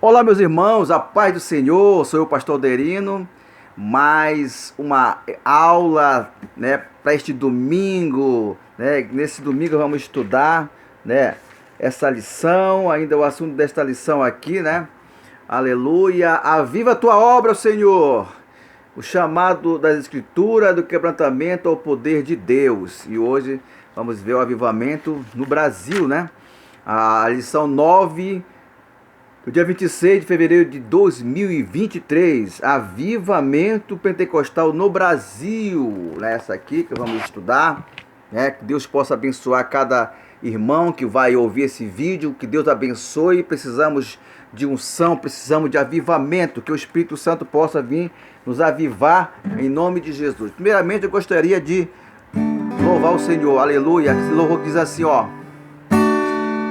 Olá, meus irmãos, a paz do Senhor, sou eu, pastor Derino. Mais uma aula, para este domingo, Nesse domingo vamos estudar, essa lição, ainda o assunto desta lição aqui, Aleluia, aviva a tua obra, Senhor. O chamado das Escrituras do quebrantamento ao poder de Deus. E hoje vamos ver o avivamento no Brasil, A lição 9, no dia 26 de fevereiro de 2023, avivamento pentecostal no Brasil. Essa aqui que vamos estudar, que Deus possa abençoar cada irmão que vai ouvir esse vídeo, que Deus abençoe. Precisamos de unção, precisamos de avivamento, que o Espírito Santo possa vir nos avivar em nome de Jesus. Primeiramente eu gostaria de louvar o Senhor, aleluia. Esse louvor diz assim,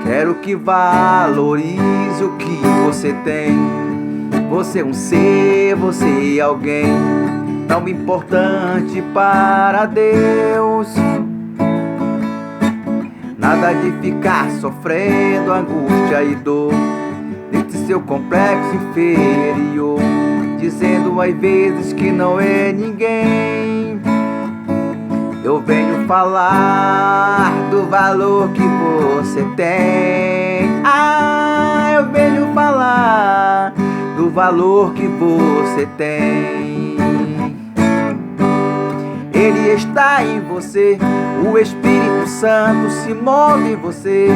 quero que valorize o que você tem. Você é um ser, você é alguém tão importante para Deus. Nada de ficar sofrendo angústia e dor dentro de seu complexo inferior, dizendo às vezes que não é ninguém. Eu venho falar do valor que você tem. Eu venho falar do valor que você tem. Ele está em você, o Espírito Santo se move em você,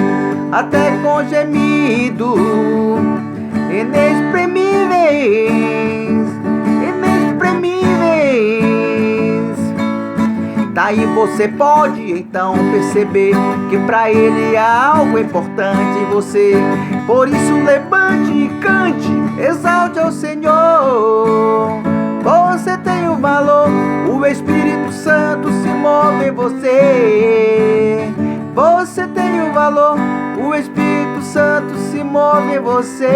até com gemidos inexprimíveis, inexprimíveis. Daí você pode então perceber que pra Ele há algo importante em você. Por isso levante e cante, exalte ao Senhor. Você tem o valor, o Espírito Santo se move em você. Você tem o valor, o Espírito Santo se move em você.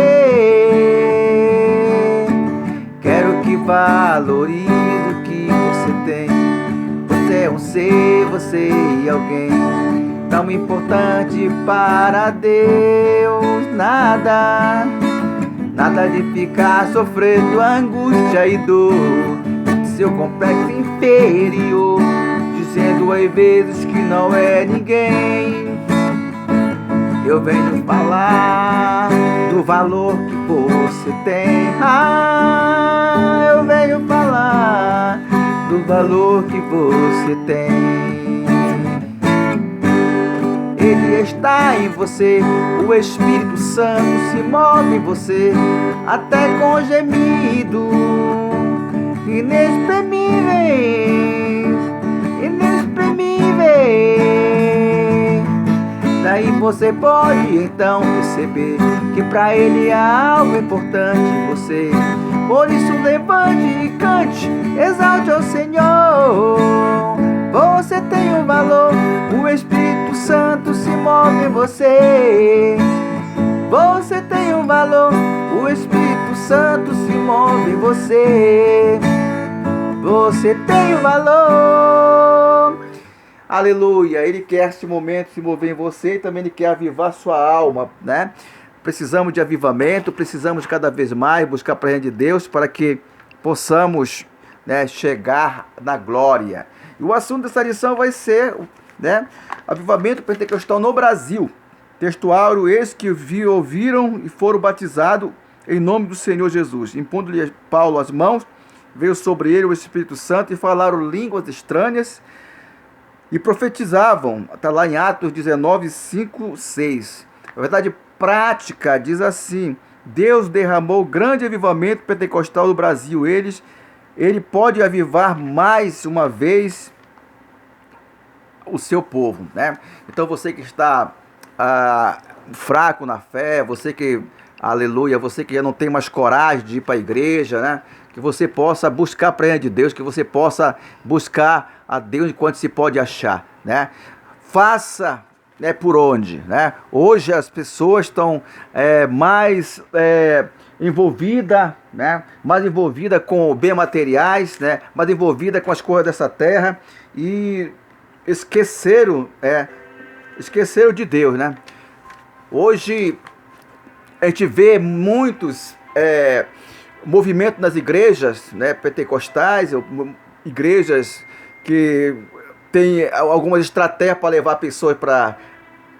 Quero que valorize o que você tem. Você é um ser, você é alguém tão importante para Deus. Nada de ficar sofrendo angústia e dor de seu complexo inferior, dizendo às vezes que não é ninguém. Eu venho falar do valor que você tem. Eu venho falar do valor que você tem. Ele está em você, o Espírito Santo se move em você, até com gemidos inexprimíveis, inexprimíveis. Daí você pode então perceber que pra Ele há algo importante em você. Por isso levante e cante, exalte ao Senhor. Você tem um valor, o Espírito Santo se move em você. Você tem um valor, o Espírito Santo se move em você. Você tem um valor. Aleluia, Ele quer este momento se mover em você e também Ele quer avivar sua alma, Precisamos de avivamento, precisamos cada vez mais buscar a presença de Deus para que possamos, chegar na glória. E o assunto dessa lição vai ser, avivamento pentecostal no Brasil. Textuário esse que ouviram e foram batizados em nome do Senhor Jesus. Impondo-lhe Paulo as mãos, veio sobre ele o Espírito Santo e falaram línguas estranhas e profetizavam. Está lá em Atos 19, 5, 6. A verdade prática diz assim: Deus derramou grande avivamento pentecostal no Brasil. Ele pode avivar mais uma vez o seu povo, Então você que está fraco na fé, você que, aleluia, você que já não tem mais coragem de ir para a igreja, que você possa buscar a presença de Deus, que você possa buscar a Deus enquanto se pode achar, Faça, por onde, Hoje as pessoas estão mais envolvida, mais envolvida com bens materiais, mais envolvida com as coisas dessa terra e esqueceram de Deus, Hoje a gente vê muitos movimentos nas igrejas, né, pentecostais, igrejas que têm algumas estratégias para levar pessoas para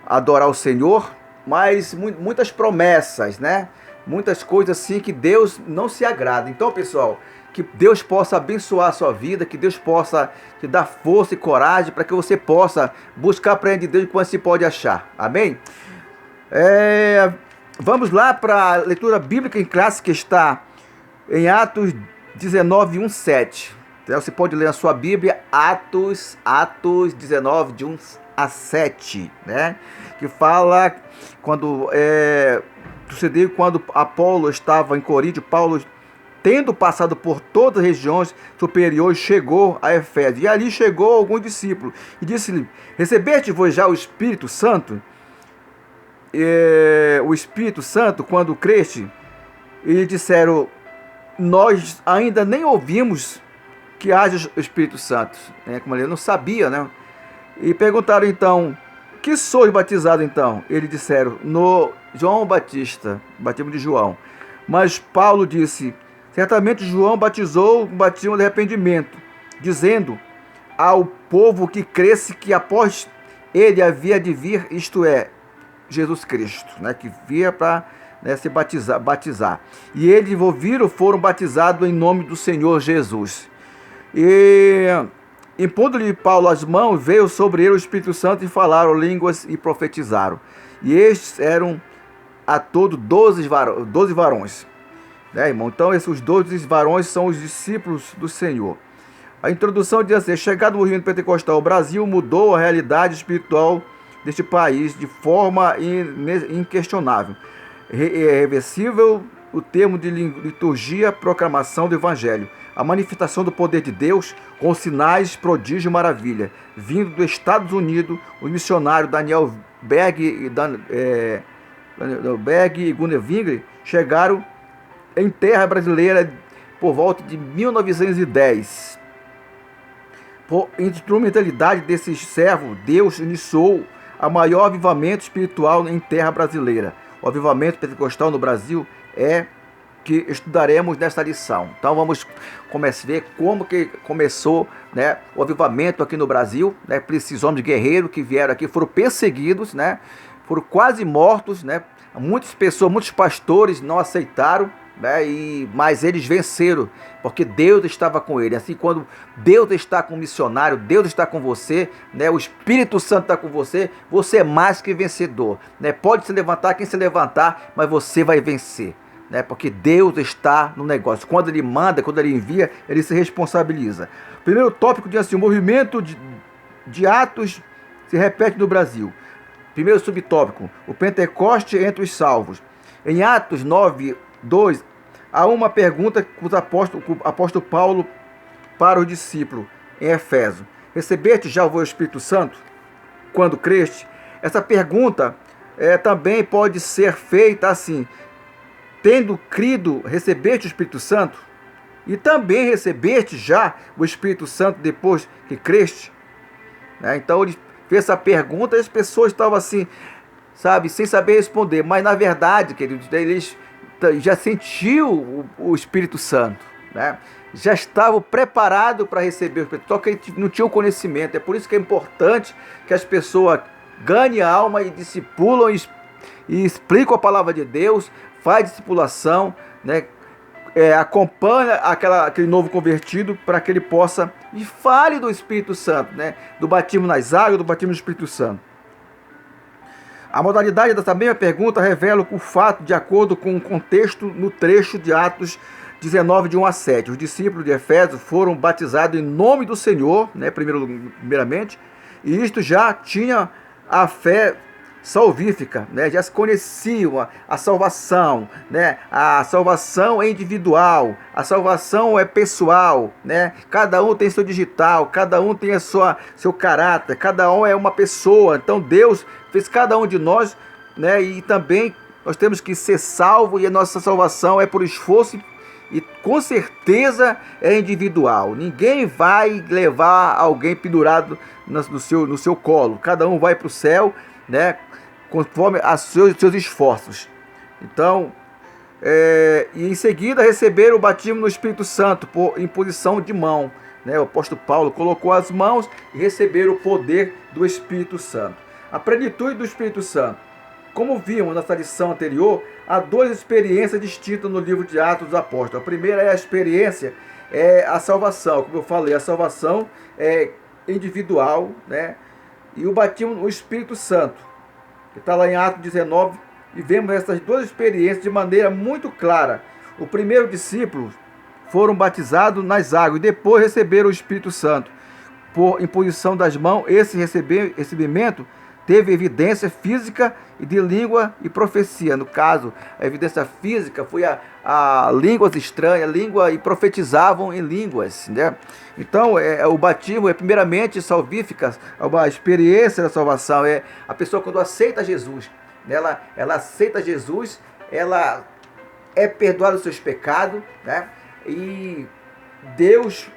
adorar o Senhor, mas muitas promessas, né? Muitas coisas assim que Deus não se agrada. Então, pessoal, que Deus possa abençoar a sua vida, que Deus possa te dar força e coragem para que você possa buscar a presença de Deus quando se pode achar. Amém? Vamos lá para a leitura bíblica em classe que está em Atos 19, 1, 7. Então, você pode ler na sua Bíblia Atos 19, de 1 a 7, né? Que fala quando sucedeu quando Apolo estava em Corinto, Paulo, tendo passado por todas as regiões superiores, chegou a Efésio. E ali chegou algum discípulo e disse-lhe: recebeste-vos já o Espírito Santo? O Espírito Santo, quando creste? E lhe disseram: nós ainda nem ouvimos que haja o Espírito Santo. Como ele não sabia, né? E perguntaram então: que sois batizado então? Eles disseram: no João Batista, batismo de João. Mas Paulo disse: certamente João batizou com batismo de arrependimento, dizendo ao povo que cresce que após ele havia de vir, isto é, Jesus Cristo, né, que via para se batizar. E eles ouviram, foram batizados em nome do Senhor Jesus. E impondo-lhe Paulo as mãos, veio sobre ele o Espírito Santo e falaram línguas e profetizaram. E estes eram a todo 12 varões. Né, irmão? Então, esses 12 varões são os discípulos do Senhor. A introdução diz assim: chegado o movimento pentecostal, o Brasil mudou a realidade espiritual deste país de forma inquestionável. É reversível o termo de liturgia, proclamação do Evangelho, a manifestação do poder de Deus com sinais, prodígio e maravilha. Vindo dos Estados Unidos, os missionários Daniel Berg e Gunnar Wingre chegaram em terra brasileira por volta de 1910. Por instrumentalidade desses servos, Deus iniciou a maior avivamento espiritual em terra brasileira. O avivamento pentecostal no Brasil é que estudaremos nesta lição. Então vamos começar a ver como que começou, né, o avivamento aqui no Brasil, né? Esses homens guerreiros que vieram aqui foram perseguidos, né? Foram quase mortos, né? Muitas pessoas, muitos pastores não aceitaram, né? Mas eles venceram, porque Deus estava com eles. Assim, quando Deus está com o missionário, Deus está com você, né? O Espírito Santo está com você, você é mais que vencedor, né? Pode se levantar quem se levantar, mas você vai vencer, né? Porque Deus está no negócio. Quando Ele manda, quando Ele envia, Ele se responsabiliza. Primeiro tópico diz assim: o movimento de Atos se repete no Brasil. Primeiro subtópico: o Pentecoste entre os salvos. Em Atos 9, 2, há uma pergunta que o apóstolo Paulo para os discípulos em Efésio: recebeste já o Espírito Santo quando creste? Essa pergunta também pode ser feita assim: tendo crido, recebeste o Espírito Santo? E também recebeste já o Espírito Santo depois que creste? Então ele fez essa pergunta e as pessoas estavam assim, sabe, sem saber responder. Mas na verdade, queridos, eles já sentiu o Espírito Santo, né? Já estavam preparados para receber o Espírito, só que eles não tinham conhecimento. É por isso que é importante que as pessoas ganhem a alma e discipulam e explicam a palavra de Deus, faz discipulação, né? Acompanha aquele novo convertido para que ele possa e fale do Espírito Santo, né? Do batismo nas águas, do batismo do Espírito Santo. A modalidade dessa mesma pergunta revela o fato de acordo com o contexto no trecho de Atos 19, de 1 a 7. Os discípulos de Efésio foram batizados em nome do Senhor, né, primeiramente, e isto já tinha a fé salvífica, né? Já se conheciam a salvação, né? A salvação é individual, a salvação é pessoal, né? Cada um tem seu digital, cada um tem seu caráter, cada um é uma pessoa. Então Deus fez cada um de nós, né? E também nós temos que ser salvos, e a nossa salvação é por esforço e com certeza é individual. Ninguém vai levar alguém pendurado no seu colo. Cada um vai para o céu, né? Conforme os seus esforços. Então, e em seguida receberam o batismo no Espírito Santo por imposição de mão. O apóstolo Paulo colocou as mãos e receberam o poder do Espírito Santo. A plenitude do Espírito Santo. Como vimos nessa lição anterior, há duas experiências distintas no livro de Atos dos Apóstolos. A primeira é a experiência, a salvação. Como eu falei, a salvação é individual, e o batismo no Espírito Santo, que está lá em Atos 19, e vemos essas duas experiências de maneira muito clara. O primeiro discípulo foram batizados nas águas e depois receberam o Espírito Santo. Por imposição das mãos, esse recebimento teve evidência física e de língua e profecia. No caso, a evidência física foi a línguas estranhas, língua, e profetizavam em línguas. Então, o batismo é primeiramente salvífica, uma experiência da salvação. É a pessoa quando aceita Jesus. Ela aceita Jesus, ela é perdoada dos seus pecados, e Deus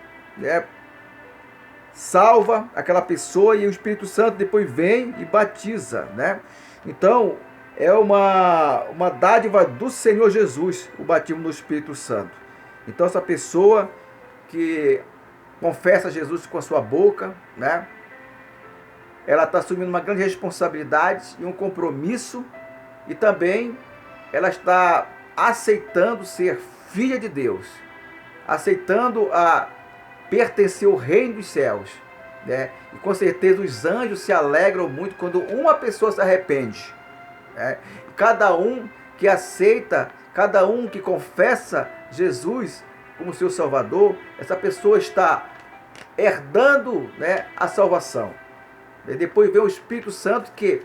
salva aquela pessoa, e o Espírito Santo depois vem e batiza. Então, é uma dádiva do Senhor Jesus, o batismo no Espírito Santo. Então, essa pessoa que confessa Jesus com a sua boca, ela está assumindo uma grande responsabilidade e um compromisso, e também ela está aceitando ser filha de Deus, aceitando pertencer ao reino dos céus. E com certeza os anjos se alegram muito quando uma pessoa se arrepende. Cada um que aceita, cada um que confessa Jesus como seu Salvador, essa pessoa está herdando a salvação. E depois vem o Espírito Santo, que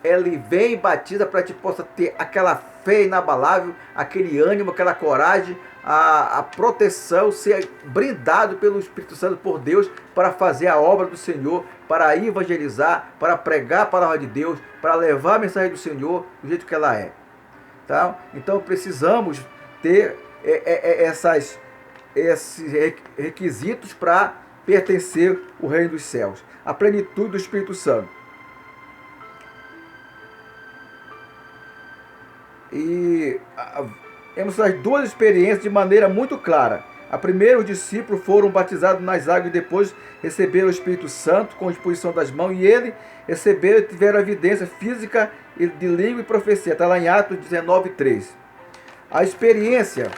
ele vem e batiza para que possa ter aquela fé inabalável, aquele ânimo, aquela coragem, a proteção, ser brindado pelo Espírito Santo, por Deus, para fazer a obra do Senhor, para evangelizar, para pregar a palavra de Deus, para levar a mensagem do Senhor do jeito que ela é. Então precisamos ter esses requisitos para pertencer ao reino dos céus. A plenitude do Espírito Santo. E temos as duas experiências de maneira muito clara. A primeira, os discípulos foram batizados nas águas e depois receberam o Espírito Santo com a imposição das mãos, e ele receberam e tiveram evidência física de língua e profecia. Está lá em Atos 19:3. A experiência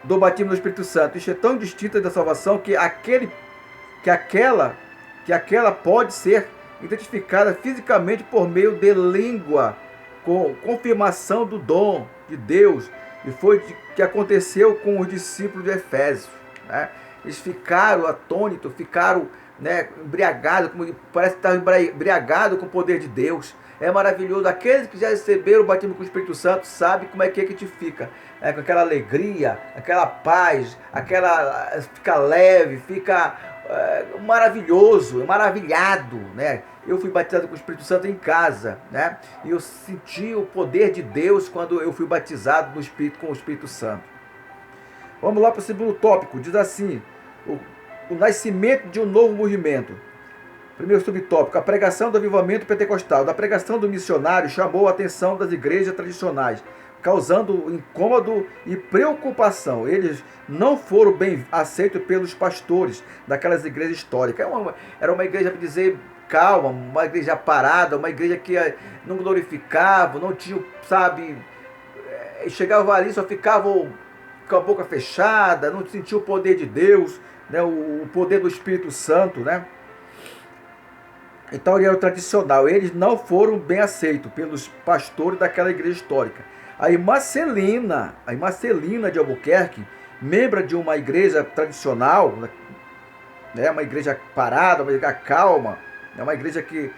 do batismo no Espírito Santo, isso é tão distinta da salvação que aquela pode ser identificada fisicamente por meio de língua, com confirmação do dom de Deus. E foi que aconteceu com os discípulos de Efésios. Eles ficaram atônitos, ficaram embriagados, parece que estavam embriagados com o poder de Deus. É maravilhoso. Aqueles que já receberam o batismo com o Espírito Santo sabem como é que a gente fica. Com aquela alegria, aquela paz, fica leve, fica maravilhoso, maravilhado. Eu fui batizado com o Espírito Santo em casa, e eu senti o poder de Deus quando eu fui batizado com o Espírito Santo. Vamos lá para o segundo tópico. Diz assim: o nascimento de um novo movimento. Primeiro subtópico: a pregação do avivamento pentecostal. Da pregação do missionário chamou a atenção das igrejas tradicionais, causando incômodo e preocupação. Eles não foram bem aceitos pelos pastores daquelas igrejas históricas. Era uma igreja, para dizer, calma, uma igreja parada, uma igreja que não glorificava, não tinha, chegava ali, só ficavam com a boca fechada, não sentia o poder de Deus, o poder do Espírito Santo, Então ele era o tradicional. Eles não foram bem aceitos pelos pastores daquela igreja histórica. A irmã Celina de Albuquerque, membro de uma igreja tradicional, uma igreja parada, uma igreja calma, uma igreja que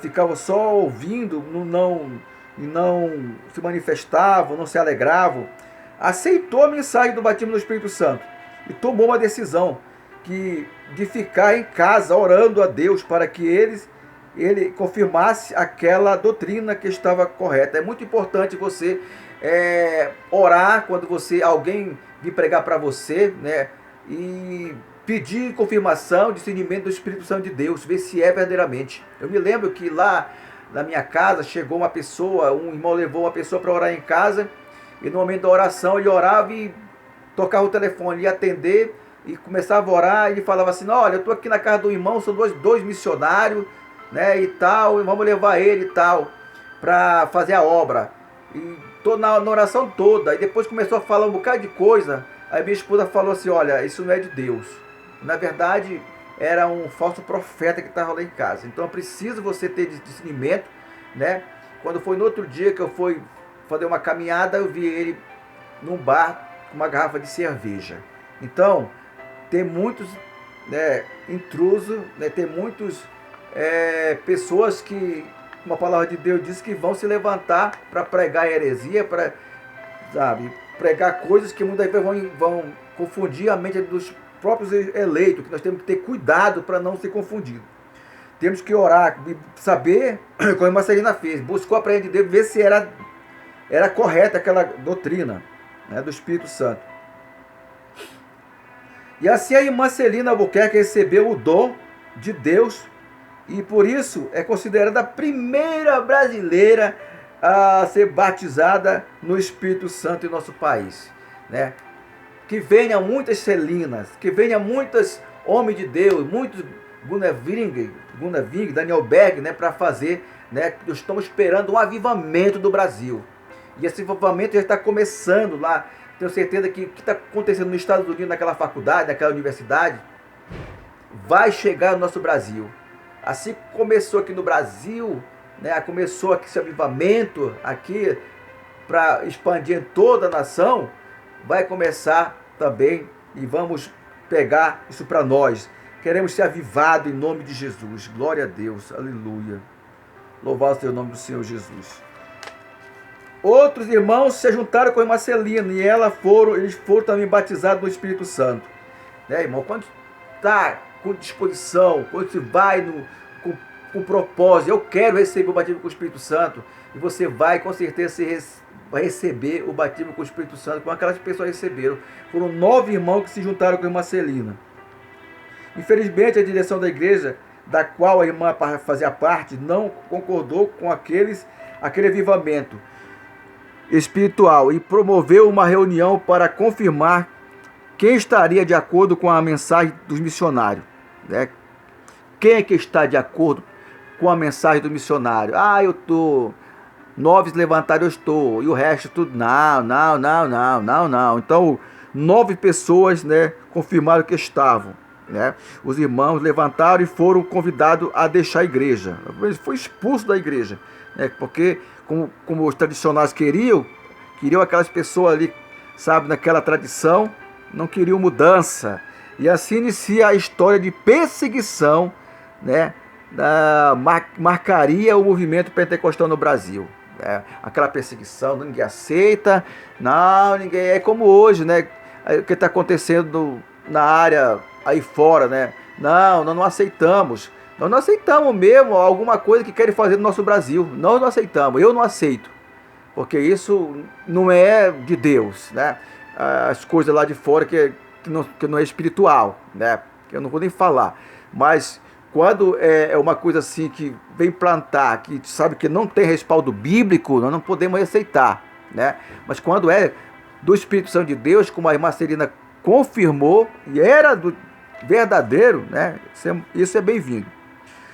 ficava só ouvindo, não se manifestavam, não se alegravam, aceitou a mensagem do batismo no Espírito Santo e tomou uma decisão de ficar em casa orando a Deus para que ele confirmasse aquela doutrina que estava correta. É muito importante você orar quando alguém vir pregar para você, e pedir confirmação, discernimento do Espírito Santo de Deus, ver se é verdadeiramente. Eu me lembro que lá na minha casa, chegou uma pessoa, um irmão levou uma pessoa para orar em casa, e no momento da oração ele orava e tocava o telefone, ia atender e começava a orar, e ele falava assim, olha, eu estou aqui na casa do irmão, são dois missionários, né, e tal, e vamos levar ele e tal, para fazer a obra. E tô na oração toda, e depois começou a falar um bocado de coisa, aí minha esposa falou assim, olha, isso não é de Deus. Na verdade, era um falso profeta que estava lá em casa. Então é preciso você ter discernimento, né? Quando foi no outro dia que eu fui fazer uma caminhada, eu vi ele num bar com uma garrafa de cerveja. Então, tem muitos, né, intrusos, né, tem muitos pessoas que, como a palavra de Deus diz, que vão se levantar para pregar heresia, para, sabe, pregar coisas que muitas vezes vão confundir a mente dos próprios eleitos, que nós temos que ter cuidado para não ser confundido. Temos que orar, saber, como a irmã Celina fez, buscou a presença de Deus, ver se era correta aquela doutrina, né, do Espírito Santo. E assim a irmã Celina Albuquerque recebeu o dom de Deus e por isso é considerada a primeira brasileira a ser batizada no Espírito Santo em nosso país, né? Que venha muitas Celinas, que venha muitos homens de Deus, muitos Gunnar Wing, Daniel Berg, né, para fazer, né? Nós estamos esperando um avivamento do Brasil. E esse avivamento já está começando lá. Tenho certeza que o que está acontecendo nos Estados Unidos, naquela faculdade, naquela universidade, vai chegar no nosso Brasil. Assim que começou aqui no Brasil, né, começou aqui esse avivamento aqui para expandir em toda a nação, vai começar também e vamos pegar isso para nós. Queremos ser avivados em nome de Jesus. Glória a Deus. Aleluia. Louvado seja o nome do Senhor Jesus. Outros irmãos se juntaram com a irmã Celina e eles foram também batizados no Espírito Santo. Né, irmão? Quando está com disposição, quando você vai com propósito, eu quero receber o batismo com o Espírito Santo, e você vai com certeza vai receber o batismo com o Espírito Santo, como aquelas pessoas receberam. Foram 9 irmãos que se juntaram com a irmã Celina. Infelizmente, a direção da igreja, da qual a irmã fazia parte, não concordou com aquele avivamento espiritual e promoveu uma reunião para confirmar quem estaria de acordo com a mensagem dos missionários, né? Quem é que está de acordo com a mensagem do missionário? Ah, eu estou. 9 levantaram, eu estou. E o resto tudo, não. Então, 9 pessoas, né, confirmaram que estavam, né? Os irmãos levantaram e foram convidados a deixar a igreja. Foi expulso da igreja, né? Porque, como os tradicionais queriam aquelas pessoas ali, sabe, naquela tradição, não queriam mudança. E assim inicia a história de perseguição, né? Marcaria o movimento pentecostal no Brasil. Aquela perseguição, ninguém aceita, ninguém. É como hoje, né? O que está acontecendo na área aí fora, né? Nós não aceitamos. Nós não aceitamos mesmo alguma coisa que querem fazer no nosso Brasil. Nós não aceitamos, eu não aceito. Porque isso não é de Deus, né? As coisas lá de fora que não é espiritual, né? Que eu não vou nem falar. Mas quando é uma coisa assim que vem plantar, que sabe que não tem respaldo bíblico, nós não podemos aceitar, né? Mas quando é do Espírito Santo de Deus, como a irmã Celina confirmou, e era do verdadeiro, né? Isso é bem-vindo.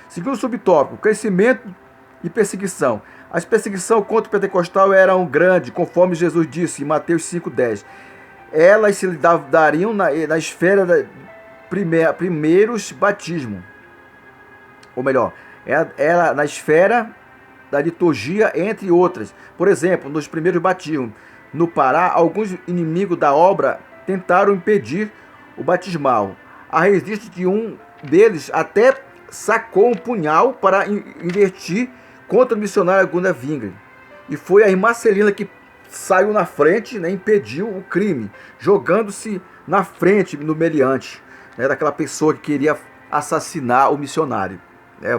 Segundo subtópico, crescimento e perseguição. As perseguições contra o pentecostal eram grandes, conforme Jesus disse em Mateus 5,10. Elas se dariam na esfera da primeiros batismos. Ou melhor, ela na esfera da liturgia, entre outras. Por exemplo, nos primeiros batismos no Pará, alguns inimigos da obra tentaram impedir o batismal. A resistência de um deles até sacou um punhal para investir contra o missionário Gunnar Wing. E foi a irmã Celina que saiu na frente, né, impediu o crime, jogando-se na frente no meliante, né, daquela pessoa que queria assassinar o missionário.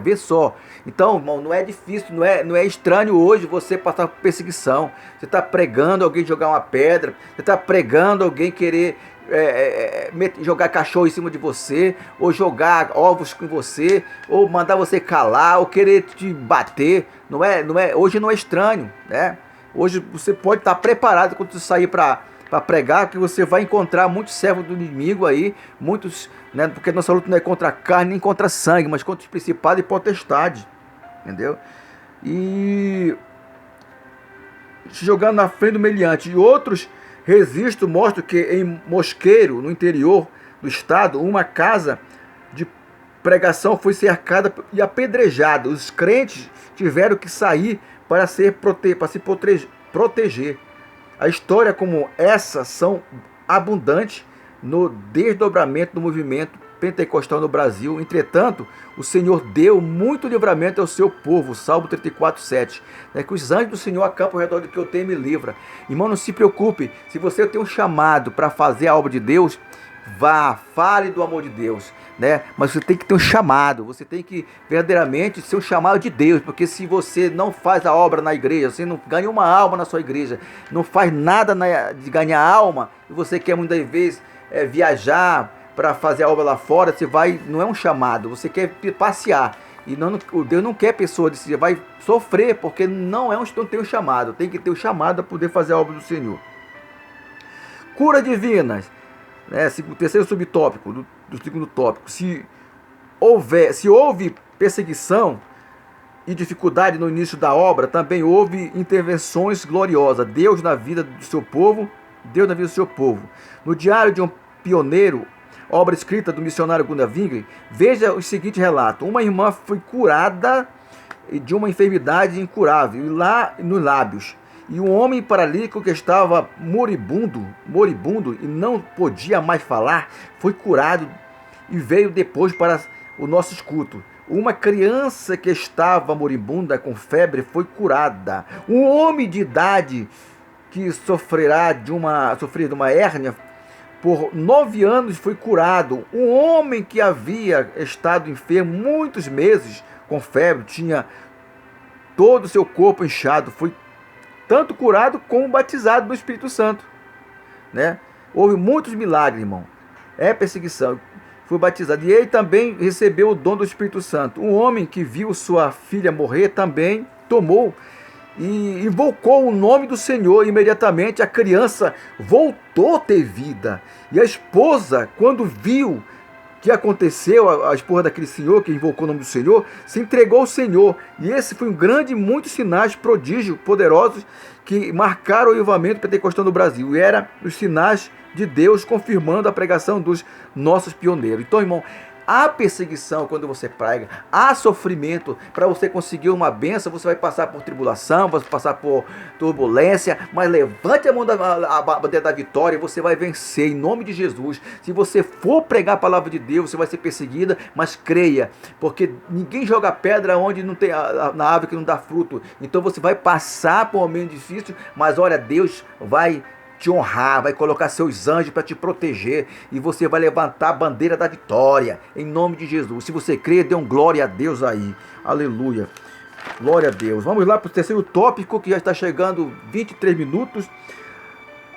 Vê só. Então, irmão, não é difícil, não é estranho hoje você passar por perseguição. Você está pregando alguém jogar uma pedra, você está pregando alguém querer jogar cachorro em cima de você, ou jogar ovos com você, ou mandar você calar, ou querer te bater. Hoje não é estranho, né? Hoje você pode estar preparado quando você sair para pregar, que você vai encontrar muitos servos do inimigo aí, muitos, né? Porque nossa luta não é contra a carne nem contra sangue, mas contra os principados e potestades, entendeu? E se jogando na frente do meliante. E outros registros mostram que em Mosqueiro, no interior do estado, uma casa de pregação foi cercada e apedrejada. Os crentes tiveram que sair para se proteger. A história como essa são abundantes no desdobramento do movimento pentecostal no Brasil. Entretanto, o Senhor deu muito livramento ao seu povo. Salmo 34:7. Que os anjos do Senhor acampam ao redor do que eu tenho e me livra. Irmão, não se preocupe. Se você tem um chamado para fazer a obra de Deus, vá, fale do amor de Deus, né? Mas você tem que ter um chamado, você tem que verdadeiramente ser um chamado de Deus, porque se você não faz a obra na igreja, você não ganha uma alma na sua igreja, não faz nada de ganhar alma, e você quer muitas vezes viajar para fazer a obra lá fora, você vai, não é um chamado, você quer passear, e Deus não quer pessoa desse, você vai sofrer, porque não tem um chamado, tem que ter o chamado para poder fazer a obra do Senhor. Cura divinas. O terceiro subtópico do segundo tópico: se houve perseguição e dificuldade no início da obra, também houve intervenções gloriosas. Deus na vida do seu povo. No diário de um pioneiro, obra escrita do missionário Gunnar Wingren, veja o seguinte relato: uma irmã foi curada de uma enfermidade incurável lá nos lábios. E um homem paralítico que estava moribundo e não podia mais falar, foi curado e veio depois para o nosso culto. Uma criança que estava moribunda com febre foi curada. Um homem de idade que sofria de uma hérnia por 9 anos foi curado. Um homem que havia estado enfermo muitos meses com febre, tinha todo o seu corpo inchado, foi tanto curado como batizado no Espírito Santo, né? Houve muitos milagres, irmão. Perseguição. Foi batizado. E ele também recebeu o dom do Espírito Santo. Um homem que viu sua filha morrer também tomou e invocou o nome do Senhor. Imediatamente a criança voltou a ter vida. E a esposa, quando viu que aconteceu, a esposa daquele senhor que invocou o nome do Senhor, se entregou ao Senhor. E esse foi um grande, muitos sinais, prodígios, poderosos, que marcaram o avivamento pentecostal no Brasil. E eram os sinais de Deus confirmando a pregação dos nossos pioneiros. Então, irmão, há perseguição quando você prega, há sofrimento. Para você conseguir uma bênção, você vai passar por tribulação, vai passar por turbulência, mas levante a mão a bandeira da vitória e você vai vencer em nome de Jesus. Se você for pregar a palavra de Deus, você vai ser perseguida, mas creia, porque ninguém joga pedra onde não tem na árvore que não dá fruto. Então você vai passar por um momento difícil, mas olha, Deus vai te honrar, vai colocar seus anjos para te proteger e você vai levantar a bandeira da vitória em nome de Jesus. Se você crê, dê um glória a Deus aí. Aleluia. Glória a Deus. Vamos lá para o terceiro tópico, que já está chegando 23 minutos.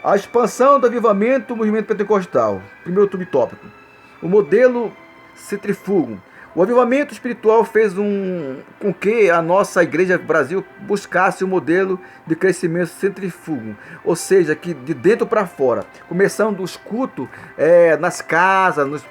A expansão do avivamento do movimento pentecostal. Primeiro subtópico. O modelo centrífugo. O avivamento espiritual fez com que a nossa igreja Brasil buscasse um modelo de crescimento centrífugo, ou seja, que de dentro para fora, começando os cultos nas casas, nos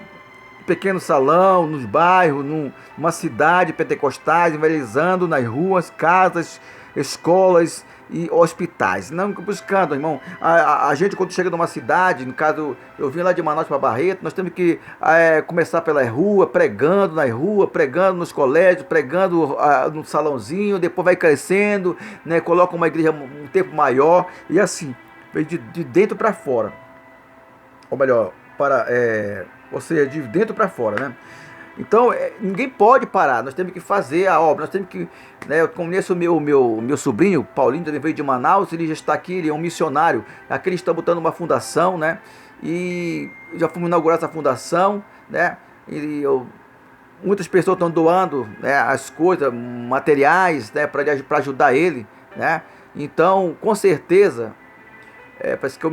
pequenos salão, nos bairros, numa cidade pentecostais, evangelizando nas ruas, casas, escolas e hospitais. Não buscando, irmão, a gente quando chega numa cidade, no caso, eu vim lá de Manaus para Barreto, nós temos que começar pela rua, pregando nas ruas, pregando nos colégios, pregando no salãozinho, depois vai crescendo, né, coloca uma igreja um tempo maior, e assim, de dentro para fora, ou melhor, ou seja, de dentro para fora, né? Então, ninguém pode parar, nós temos que fazer a obra, nós temos que, né, eu conheço o meu sobrinho, Paulinho, ele veio de Manaus, ele já está aqui, ele é um missionário, aqui eles estão botando uma fundação, né, e já fomos inaugurar essa fundação, né, muitas pessoas estão doando, né, as coisas, materiais, né, para ajudar ele, né, então, com certeza, parece que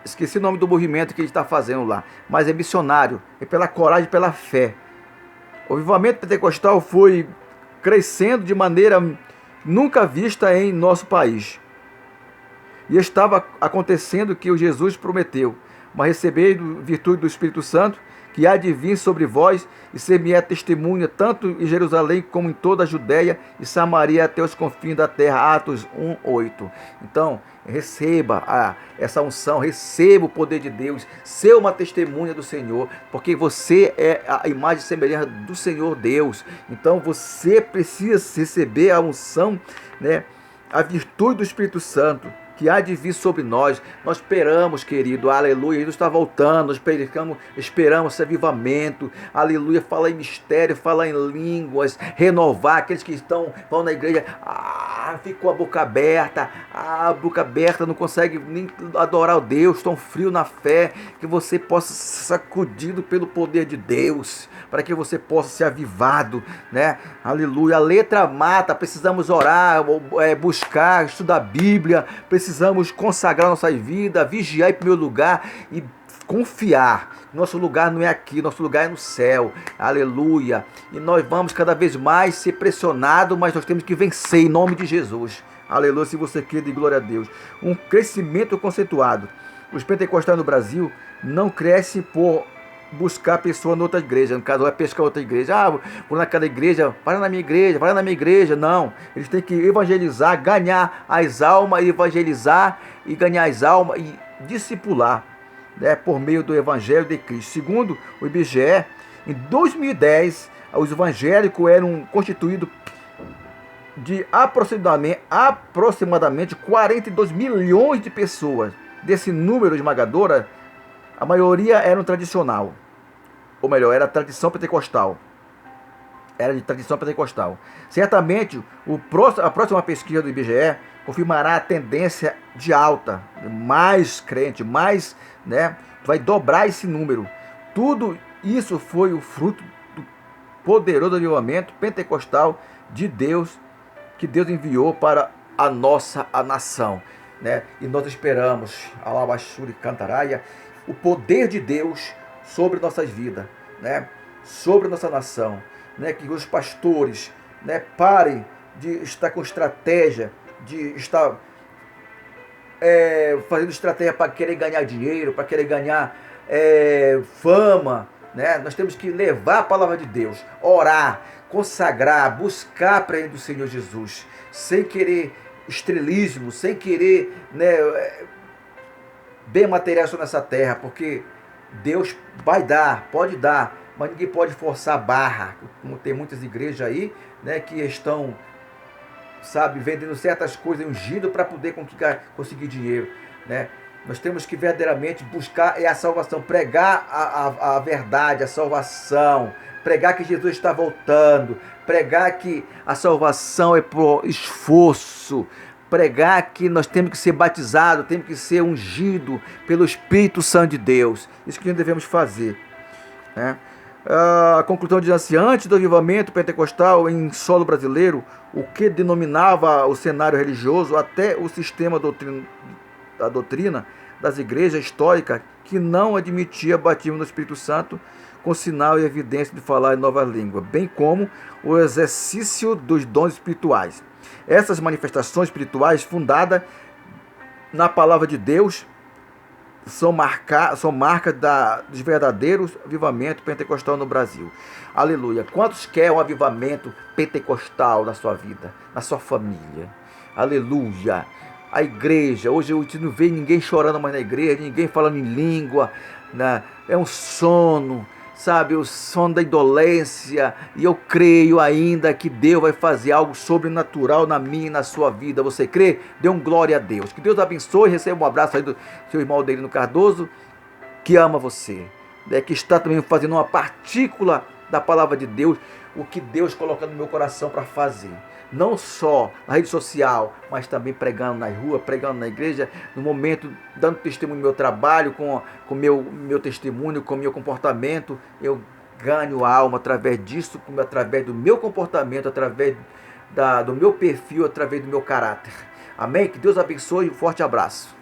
esqueci o nome do movimento que ele está fazendo lá, mas é missionário, é pela coragem e pela fé. O avivamento pentecostal foi crescendo de maneira nunca vista em nosso país. E estava acontecendo o que o Jesus prometeu: mas recebei virtude do Espírito Santo, que há de vir sobre vós, e ser-me-é testemunha tanto em Jerusalém como em toda a Judéia e Samaria até os confins da terra. Atos 1:8. Então, receba essa unção, receba o poder de Deus, seja uma testemunha do Senhor, porque você é a imagem e semelhança do Senhor Deus. Então você precisa receber a unção, né, a virtude do Espírito Santo, que há de vir sobre nós. Nós esperamos, querido, aleluia, Jesus está voltando, nós esperamos esse avivamento, aleluia, falar em mistério, falar em línguas, renovar aqueles que vão na igreja, ficou a boca aberta, não consegue nem adorar o Deus, tão frio na fé, que você possa ser sacudido pelo poder de Deus, para que você possa ser avivado, né, aleluia. A letra mata, precisamos orar, buscar, estudar a Bíblia, precisamos consagrar nossa vida, vigiar em primeiro lugar e confiar. Nosso lugar não é aqui, nosso lugar é no céu, aleluia. E nós vamos cada vez mais ser pressionados, mas nós temos que vencer em nome de Jesus, aleluia. Se você quer, de glória a Deus. Um crescimento conceituado. Os pentecostais no Brasil não crescem por buscar pessoa em outra igreja, no caso, vai pescar outra igreja, vou naquela igreja, vai na minha igreja, não, eles têm que evangelizar, ganhar as almas, evangelizar e ganhar as almas e discipular, né, por meio do evangelho de Cristo. Segundo o IBGE, em 2010, os evangélicos eram constituídos de aproximadamente 42 milhões de pessoas. Desse número esmagador, a maioria era um tradicional, ou melhor, era tradição pentecostal. Era de tradição pentecostal. Certamente, a próxima pesquisa do IBGE confirmará a tendência de alta, mais crente, mais, né, vai dobrar esse número. Tudo isso foi o fruto do poderoso avivamento pentecostal de Deus, que Deus enviou para a nação, né? E nós esperamos, Alabashuri Cantaraia, o poder de Deus sobre nossas vidas, né? Sobre nossa nação, né? Que os pastores, né, parem de estar com estratégia, de estar fazendo estratégia para querer ganhar dinheiro, para querer ganhar fama, né? Nós temos que levar a palavra de Deus, orar, consagrar, buscar a presença do Senhor Jesus, sem querer estrelismo, sem querer, né, bem material nessa terra, porque Deus vai dar, pode dar, mas ninguém pode forçar a barra, como tem muitas igrejas aí, né, que estão, sabe, vendendo certas coisas, ungindo para poder conseguir dinheiro, né? Nós temos que verdadeiramente buscar a salvação, pregar a verdade, a salvação, pregar que Jesus está voltando, pregar que a salvação é por esforço, pregar que nós temos que ser batizados, temos que ser ungidos pelo Espírito Santo de Deus. Isso que nós devemos fazer, né? A conclusão diz assim: antes do avivamento pentecostal em solo brasileiro, o que denominava o cenário religioso, até o sistema da doutrina das igrejas históricas, que não admitia batismo no Espírito Santo com sinal e evidência de falar em nova língua, bem como o exercício dos dons espirituais. Essas manifestações espirituais fundadas na palavra de Deus são marcas dos verdadeiros avivamentos pentecostal no Brasil. Aleluia. Quantos querem um avivamento pentecostal na sua vida, na sua família? Aleluia. A igreja, hoje a gente não vê ninguém chorando mais na igreja, ninguém falando em língua, né? É um sono, sabe, o sono da indolência. E eu creio ainda que Deus vai fazer algo sobrenatural na minha e na sua vida. Você crê? Dê um glória a Deus. Que Deus abençoe. Receba um abraço aí do seu irmão Adelino Cardoso, que ama você, né? Que está também fazendo uma partícula da palavra de Deus, o que Deus coloca no meu coração para fazer. Não só na rede social, mas também pregando na rua, pregando na igreja, no momento, dando testemunho do meu trabalho, com meu testemunho, com o meu comportamento. Eu ganho a alma através disso, através do meu comportamento, através do meu perfil, através do meu caráter. Amém? Que Deus abençoe e um forte abraço.